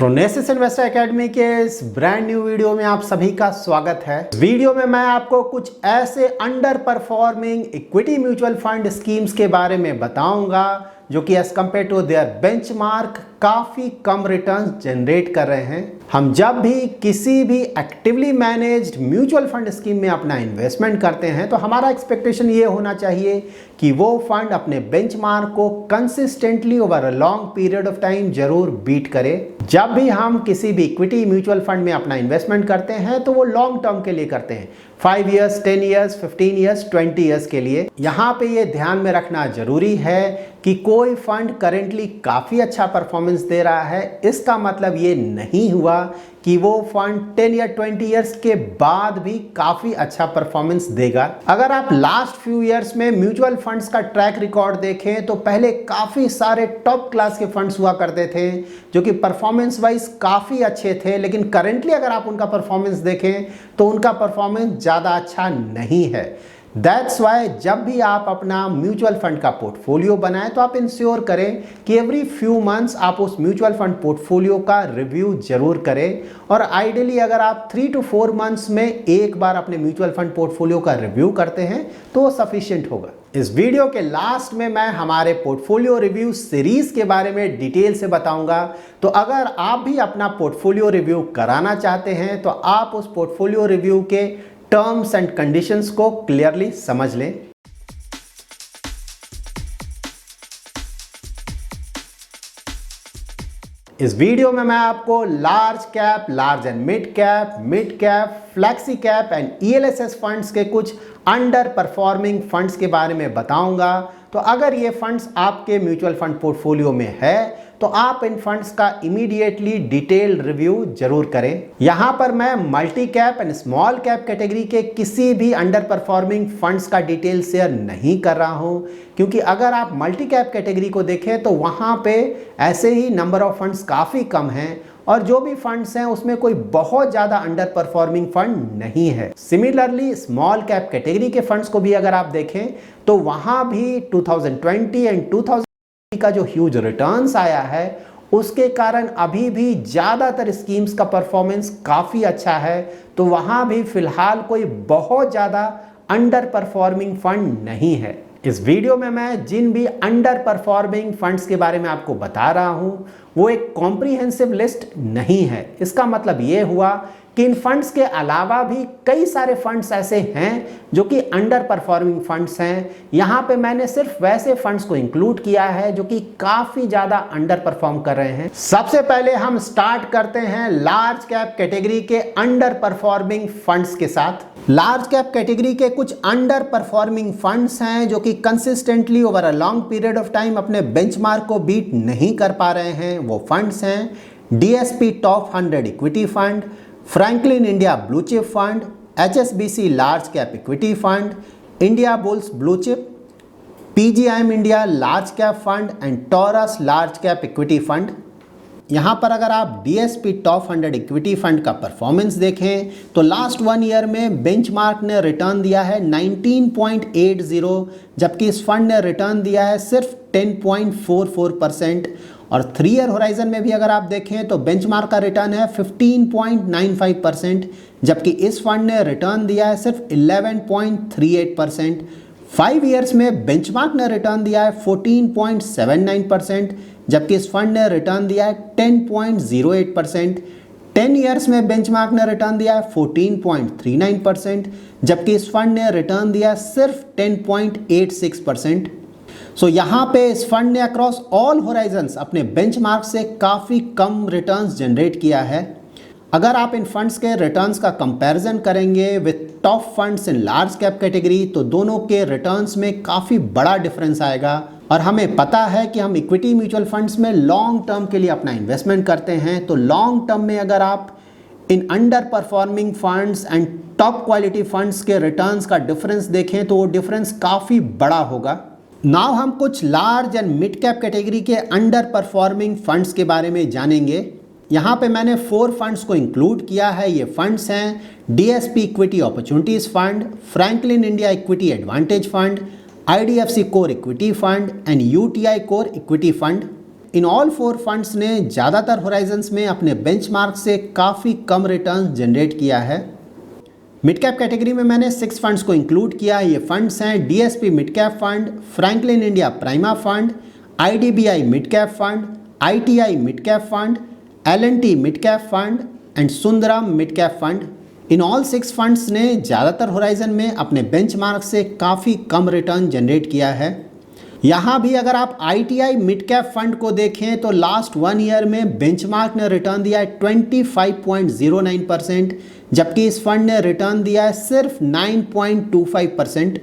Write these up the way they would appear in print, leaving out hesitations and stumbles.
प्रोनेसिस investor academy के इस brand new video में आप सभी का स्वागत है। वीडियो में मैं आपको कुछ ऐसे underperforming equity mutual fund schemes के बारे में बताऊंगा जो कि as compared to their benchmark काफी कम रिटर्न्स जनरेट कर रहे हैं। हम जब भी किसी भी actively managed mutual fund scheme में अपना इन्वेस्टमेंट करते हैं तो हमारा एक्सपेक्टेशन ये होना चाहिए कि वो फंड अपने बेंचमार्क को consistently over a long period of time जरूर बीट करे। जब भी हम किसी भी इक्विटी म्यूचुअल फंड में अपना इन्वेस्टमेंट करते हैं तो वो लॉन्ग टर्म के लिए करते हैं, 5 इयर्स, 10 इयर्स, 15 इयर्स, 20 इयर्स के लिए। यहाँ पे ये ध्यान में रखना जरूरी है कि कोई फंड करेंटली काफी अच्छा परफॉर्मेंस दे रहा है, इसका मतलब ये नहीं हुआ कि वो फंड 10 या 20 इयर्स के बाद भी काफी अच्छा परफॉर्मेंस देगा। अगर आप लास्ट फ्यू इयर्स में म्यूचुअल फंड्स का ट्रैक रिकॉर्ड देखें तो पहले काफी सारे टॉप क्लास के फंड्स हुआ करते थे जो कि परफॉर्मेंस वाइज काफी अच्छे थे, लेकिन करेंटली अगर आप उनका परफॉर्मेंस देखें तो उनका परफॉर्मेंस ज्यादा अच्छा नहीं है। दैट्स वाई जब भी आप अपना म्यूचुअल फंड का पोर्टफोलियो बनाएं तो आप इंश्योर करें कि एवरी फ्यू मंथ्स आप उस म्यूचुअल फंड पोर्टफोलियो का रिव्यू जरूर करें, और आइडियली अगर आप 3 to 4 मंथ्स में एक बार अपने म्यूचुअल फंड पोर्टफोलियो का रिव्यू करते हैं तो वो सफिशिएंट होगा। इस वीडियो के लास्ट में मैं हमारे पोर्टफोलियो रिव्यू सीरीज के बारे में डिटेल से बताऊंगा, तो अगर आप भी अपना पोर्टफोलियो रिव्यू कराना चाहते हैं तो आप उस पोर्टफोलियो रिव्यू के टर्म्स एंड कंडीशंस को क्लियरली समझ लें। इस वीडियो में मैं आपको large cap, large and mid cap, flexi cap and ELSS funds के कुछ अंडर परफॉर्मिंग फंड्स के बारे में बताऊंगा। तो अगर ये फंड्स आपके म्यूचुअल फंड पोर्टफोलियो में है तो आप इन फंड्स का इमीडिएटली डिटेल्ड रिव्यू जरूर करें। यहां पर मैं multi cap and small cap category के किसी भी अंडर परफॉर्मिंग फंड्स का डिटेल शेयर नहीं कर रहा हूं, क्योंकि अगर आप मल्टी कैप कैटेगरी को देखें तो वहां पे ऐसे ही नंबर ऑफ फंड्स काफी कम हैं, और जो भी फंड्स हैं उसमें कोई बहुत ज्यादा अंडर परफॉर्मिंग फंड नहीं है। सिमिलरली स्मॉल कैप कैटेगरी के फंड्स को भी अगर आप देखें तो वहां भी 2020 एंड 2000 का जो ह्यूज रिटर्न्स आया है उसके कारण अभी भी ज्यादातर स्कीम्स का परफॉर्मेंस काफी अच्छा है, तो वहां भी फिलहाल कोई बहुत ज्यादा अंडर परफॉर्मिंग फंड नहीं है। इस वीडियो में मैं जिन भी अंडर परफॉर्मिंग फंड्स के बारे में आपको बता रहा हूं वो एक कॉम्प्रिहेंसिव लिस्ट नहीं है। इसका मतलब ये हुआ कि इन फंड्स के अलावा भी कई सारे फंड्स ऐसे हैं जो कि अंडर परफॉर्मिंग फंड्स हैं। यहां पे मैंने सिर्फ वैसे फंड्स को इंक्लूड किया है जो कि काफी ज्यादा अंडर परफॉर्म कर रहे हैं। सबसे पहले हम स्टार्ट करते हैं लार्ज कैप कैटेगरी के अंडर परफॉर्मिंग फंड्स के साथ। लार्ज कैप कैटेगरी के कुछ अंडर परफॉर्मिंग फंड्स हैं जो कि consistently over a long period of time अपने बेंचमार्क को बीट नहीं कर पा रहे हैं। वो फंड्स हैं DSP top 100 equity fund, Franklin India blue chip fund, HSBC large cap equity fund, India bulls blue chip, PGIM India large cap fund and taurus large cap equity fund. यहाँ पर अगर आप डीएसपी टॉप 100 इक्विटी फंड का performance देखें तो last 1 year में benchmark ने return दिया है 19.80, जबकि इस फंड ने रिटर्न दिया है सिर्फ 10.44%, और 3 ईयर होराइजन में भी अगर आप देखें तो बेंचमार्क का रिटर्न है 15.95%, जबकि इस फंड ने रिटर्न दिया है सिर्फ 11.38%। 5 ईयर्स में बेंचमार्क ने रिटर्न दिया है 14.79%, जबकि इस फंड ने रिटर्न दिया है 10.08%। 10 ईयर्स में बेंचमार्क ने रिटर्न दिया है 14.39%, जबकि इस फंड ने रिटर्न दिया सिर्फ 10.86%। सो यहाँ पे इस फंड ने अक्रॉस ऑल होराइजन्स अपने बेंचमार्क से काफ़ी कम रिटर्न्स जनरेट किया है। अगर आप इन फंड्स के रिटर्न्स का कंपैरिजन करेंगे with top funds in large cap category तो दोनों के रिटर्न्स में काफ़ी बड़ा डिफरेंस आएगा, और हमें पता है कि हम इक्विटी म्यूचुअल फंड्स में लॉन्ग टर्म के लिए अपना इन्वेस्टमेंट करते हैं, तो लॉन्ग टर्म में अगर आप in under performing funds and top quality funds के रिटर्न्स का डिफरेंस देखें तो वो डिफरेंस काफ़ी बड़ा होगा। नाउ हम कुछ large and mid cap category के अंडर परफॉर्मिंग फंड्स के बारे में जानेंगे। यहाँ पे मैंने 4 फंड्स को इंक्लूड किया है। ये फंड्स हैं DSP equity opportunities fund, Franklin India equity advantage fund, IDFC core equity fund and UTI core equity fund. In all 4 funds ने ज़्यादातर होराइजन्स में अपने बेंचमार्क से काफ़ी कम रिटर्न जनरेट किया है। मिड कैप कैटेगरी में मैंने 6 फंड्स को इंक्लूड किया। ये फंड्स हैं DSP mid cap fund, Franklin India Prima fund, IDBI mid cap fund, ITI mid cap fund, LNT mid cap fund and Sundaram mid cap fund. In all 6 funds ने ज़्यादातर horizon में अपने benchmark से काफ़ी कम return generate किया है। यहाँ भी अगर आप आईटीआई मिड कैप फंड को देखें तो लास्ट 1 ईयर में बेंचमार्क ने रिटर्न दिया है 25.09%, जबकि इस फंड ने रिटर्न दिया है सिर्फ 9.25%।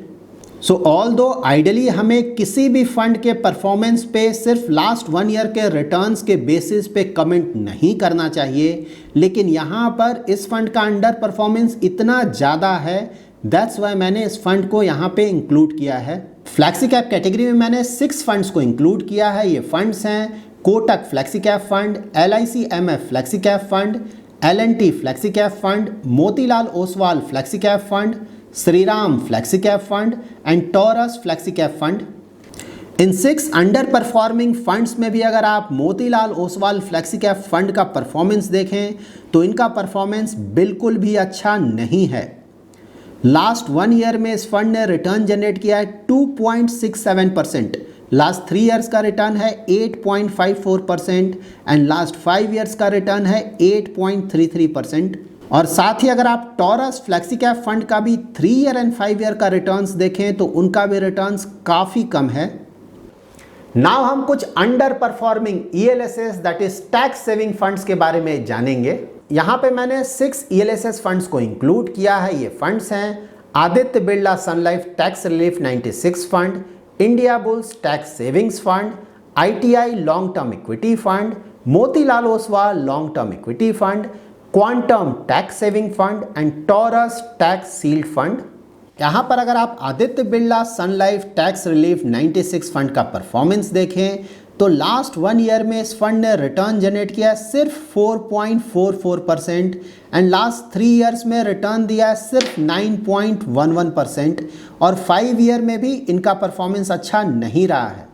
सो ऑल्दो आइडियली हमें किसी भी फंड के परफॉर्मेंस पे सिर्फ लास्ट 1 ईयर के रिटर्न्स के बेसिस पे कमेंट नहीं करना चाहिए, लेकिन यहाँ पर इस फंड का अंडर परफॉर्मेंस इतना ज़्यादा है, दैट्स वाई मैंने इस फंड को यहाँ पे इंक्लूड किया है। फ्लैक्सी कैप कैटेगरी में मैंने 6 फंड्स को इंक्लूड किया है। ये फंड्स हैं Kotak flexi cap fund, LICMF flexi cap fund, LNT flexi cap fund, Motilal Oswal flexi cap fund, Shriram flexi cap fund and taurus flexi cap fund. In 6 under performing funds में भी अगर आप Motilal Oswal flexi cap fund का performance देखें तो इनका performance बिल्कुल भी अच्छा नहीं है। लास्ट 1 ईयर में इस फंड ने रिटर्न जनरेट किया है 2.67%, लास्ट 3 ईयर्स का रिटर्न है 8.54% एंड लास्ट 5 ईयर्स का रिटर्न है 8.33%। और साथ ही अगर आप टॉरस फ्लैक्सी कैप फंड का भी 3 ईयर एंड 5 ईयर का रिटर्न्स देखें तो उनका भी रिटर्न्स काफ़ी कम है। नाउ हम कुछ under performing ELSS that is tax saving funds के बारे में जानेंगे। यहाँ पे मैंने 6 ELSS फंड्स को इंक्लूड किया है। ये फंड्स हैं Aditya Birla Sun Life tax relief 96 fund, Indiabulls tax savings fund, ITI long term equity fund, Motilal Oswal long term equity fund, Quantum tax saving fund and Taurus tax sealed fund. यहाँ पर अगर आप Aditya Birla Sun Life tax relief 96 fund का performance देखें तो last 1 year में इस fund ने रिटर्न जनरेट किया सिर्फ 4.44% एंड लास्ट 3 ईयर्स में रिटर्न दिया है सिर्फ 9.11% और 5 ईयर में भी इनका परफॉर्मेंस अच्छा नहीं रहा है।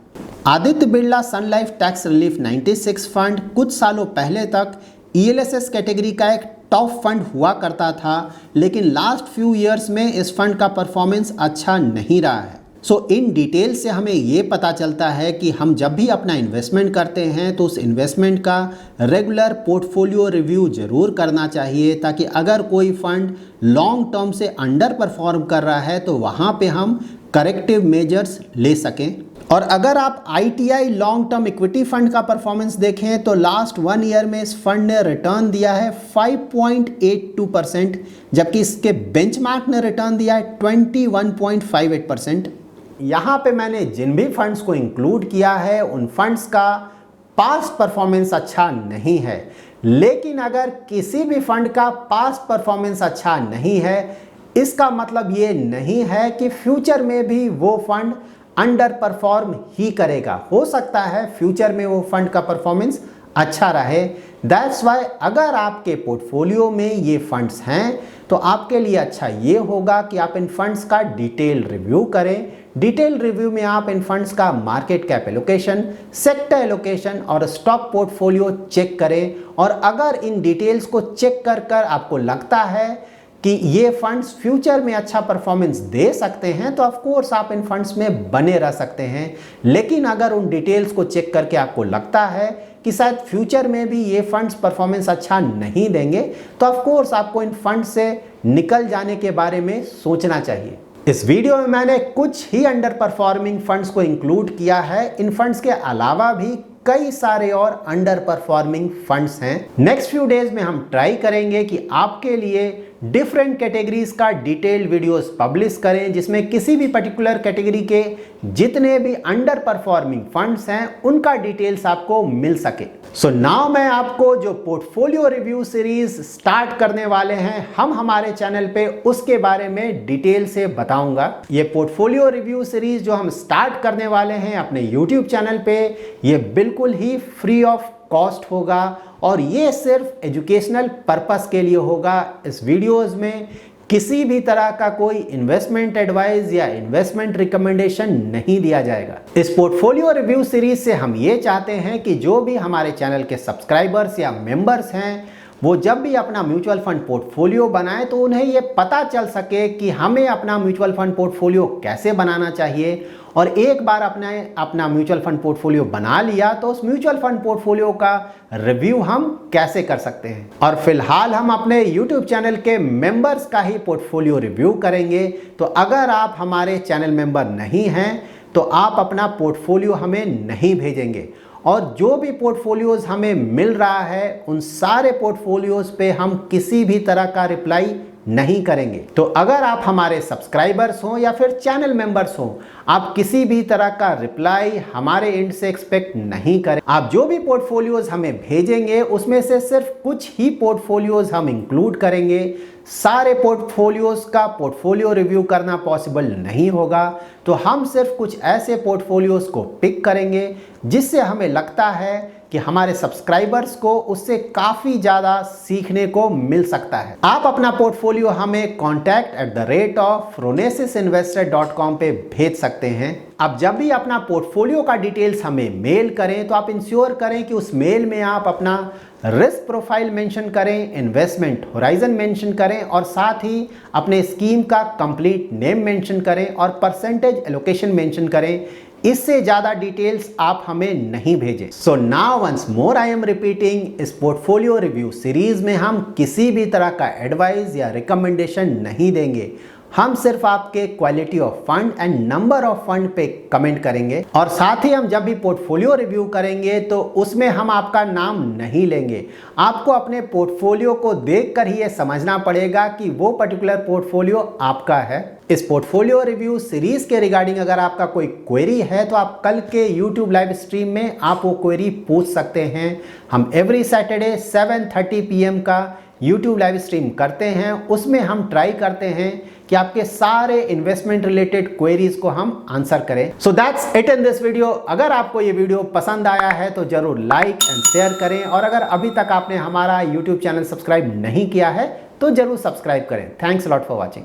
Aditya Birla Sun Life tax relief 96 fund कुछ सालों पहले तक ELSS कैटेगरी का एक टॉप फंड हुआ करता था, लेकिन लास्ट फ्यू ईयर्स में इस फंड का परफॉर्मेंस अच्छा नहीं रहा है। सो इन डिटेल से हमें ये पता चलता है कि हम जब भी अपना इन्वेस्टमेंट करते हैं तो उस इन्वेस्टमेंट का रेगुलर पोर्टफोलियो रिव्यू जरूर करना चाहिए, ताकि अगर कोई फंड लॉन्ग टर्म से अंडर परफॉर्म कर रहा है तो वहाँ पे हम करेक्टिव मेजर्स ले सकें। और अगर आप ITI long term equity fund का परफॉर्मेंस देखें तो लास्ट 1 ईयर में इस फंड ने रिटर्न दिया है 5.82%, जबकि इसके बेंचमार्क ने रिटर्न दिया है 21.58%। यहाँ पे मैंने जिन भी फंड्स को इंक्लूड किया है उन फंड्स का पास्ट परफॉर्मेंस अच्छा नहीं है, लेकिन अगर किसी भी फंड का पास्ट परफॉर्मेंस अच्छा नहीं है इसका मतलब ये नहीं है कि फ्यूचर में भी वो फंड अंडर परफॉर्म ही करेगा। हो सकता है फ्यूचर में वो फंड का परफॉर्मेंस अच्छा रहे। दैट्स वाई अगर आपके पोर्टफोलियो में ये फंड्स हैं तो आपके लिए अच्छा ये होगा कि आप इन फंड्स का डिटेल रिव्यू करें। डिटेल रिव्यू में आप इन फंड्स का market cap allocation, sector allocation और स्टॉक पोर्टफोलियो चेक करें। और अगर इन डिटेल्स को चेक कर आपको लगता है कि ये फंड्स फ्यूचर में अच्छा परफॉर्मेंस दे सकते हैं तो ऑफ कोर्स आप इन फंड्स में बने रह सकते हैं। लेकिन अगर उन डिटेल्स को चेक करके आपको लगता है कि शायद फ्यूचर में भी ये फंड्स परफॉर्मेंस अच्छा नहीं देंगे तो ऑफ कोर्स आपको इन फंड से निकल जाने के बारे में सोचना चाहिए। इस वीडियो में मैंने कुछ ही अंडर परफॉर्मिंग फंड्स को इंक्लूड किया है। इन फंड्स के अलावा भी कई सारे और अंडर परफॉर्मिंग फंड्स हैं। नेक्स्ट फ्यू डेज में हम ट्राई करेंगे कि आपके लिए डिफरेंट कैटेगरीज का डिटेल्ड वीडियोस पब्लिश करें, जिसमें किसी भी पर्टिकुलर कैटेगरी के जितने भी अंडर परफॉर्मिंग फंड्स हैं उनका डिटेल्स आपको मिल सके। सो नाउ मैं आपको जो पोर्टफोलियो रिव्यू सीरीज स्टार्ट करने वाले हैं हम हमारे चैनल पे, उसके बारे में डिटेल से बताऊंगा। ये पोर्टफोलियो रिव्यू सीरीज जो हम स्टार्ट करने वाले हैं अपने यूट्यूब चैनल पे, ये बिल्कुल ही फ्री ऑफ कॉस्ट होगा और ये सिर्फ एजुकेशनल पर्पस के लिए होगा। इस वीडियोस में किसी भी तरह का कोई इन्वेस्टमेंट एडवाइस या इन्वेस्टमेंट रिकमेंडेशन नहीं दिया जाएगा। इस पोर्टफोलियो रिव्यू सीरीज से हम ये चाहते हैं कि जो भी हमारे चैनल के सब्सक्राइबर्स या मेंबर्स हैं वो जब भी अपना म्यूचुअल फंड पोर्टफोलियो बनाए तो उन्हें ये पता चल सके कि हमें अपना म्यूचुअल फंड पोर्टफोलियो कैसे बनाना चाहिए, और एक बार अपना म्यूचुअल फंड पोर्टफोलियो बना लिया तो उस म्यूचुअल फंड पोर्टफोलियो का रिव्यू हम कैसे कर सकते हैं। और फिलहाल हम अपने YouTube चैनल के मेंबर्स का ही पोर्टफोलियो रिव्यू करेंगे। तो अगर आप हमारे चैनल मेंबर नहीं हैं तो आप अपना पोर्टफोलियो हमें नहीं भेजेंगे, और जो भी पोर्टफोलियोज हमें मिल रहा है उन सारे पोर्टफोलियोज पे हम किसी भी तरह का रिप्लाई नहीं करेंगे। तो अगर आप हमारे सब्सक्राइबर्स हों या फिर चैनल मेंबर्स हों, आप किसी भी तरह का रिप्लाई हमारे एंड से एक्सपेक्ट नहीं करें। आप जो भी पोर्टफोलियोज हमें भेजेंगे उसमें से सिर्फ कुछ ही पोर्टफोलियोज हम इंक्लूड करेंगे। सारे पोर्टफोलियोज का पोर्टफोलियो रिव्यू करना पॉसिबल नहीं होगा, तो हम सिर्फ कुछ ऐसे पोर्टफोलियोज को पिक करेंगे जिससे हमें लगता है कि हमारे सब्सक्राइबर्स को उससे काफ़ी ज़्यादा सीखने को मिल सकता है। आप अपना पोर्टफोलियो हमें contact@phronesis.investor.com पे भेज सकते हैं। अब जब भी अपना पोर्टफोलियो का डिटेल्स हमें मेल करें तो आप इंश्योर करें कि उस मेल में आप अपना रिस्क प्रोफाइल मेंशन करें, इन्वेस्टमेंट होराइजन मेंशन करें, और साथ ही अपने स्कीम का कंप्लीट नेम मेंशन करें और परसेंटेज एलोकेशन मेंशन करें। इससे ज़्यादा डिटेल्स आप हमें नहीं भेजें। So now once more I am repeating, इस पोर्टफोलियो रिव्यू सीरीज में हम किसी भी तरह का एडवाइस या रिकमेंडेशन नहीं देंगे। हम सिर्फ आपके quality of fund and number of fund पे कमेंट करेंगे, और साथ ही हम जब भी पोर्टफोलियो रिव्यू करेंगे तो उसमें हम आपका नाम नहीं लेंगे। आपको अपने पोर्टफोलियो को देखकर ही ये समझना पड़ेगा कि वो पर्टिकुलर पोर्टफोलियो आपका है। इस पोर्टफोलियो रिव्यू सीरीज के रिगार्डिंग अगर आपका कोई क्वेरी है तो आप कल के YouTube लाइव स्ट्रीम में आप वो क्वेरी पूछ सकते हैं। हम एवरी सैटरडे 7:30 PM का YouTube लाइव स्ट्रीम करते हैं। उसमें हम ट्राई करते हैं कि आपके सारे इन्वेस्टमेंट रिलेटेड क्वेरीज को हम आंसर करें। So that's it in this video. अगर आपको ये वीडियो पसंद आया है तो जरूर लाइक एंड शेयर करें, और अगर अभी तक आपने हमारा YouTube चैनल सब्सक्राइब नहीं किया है तो जरूर सब्सक्राइब करें। Thanks a lot for watching.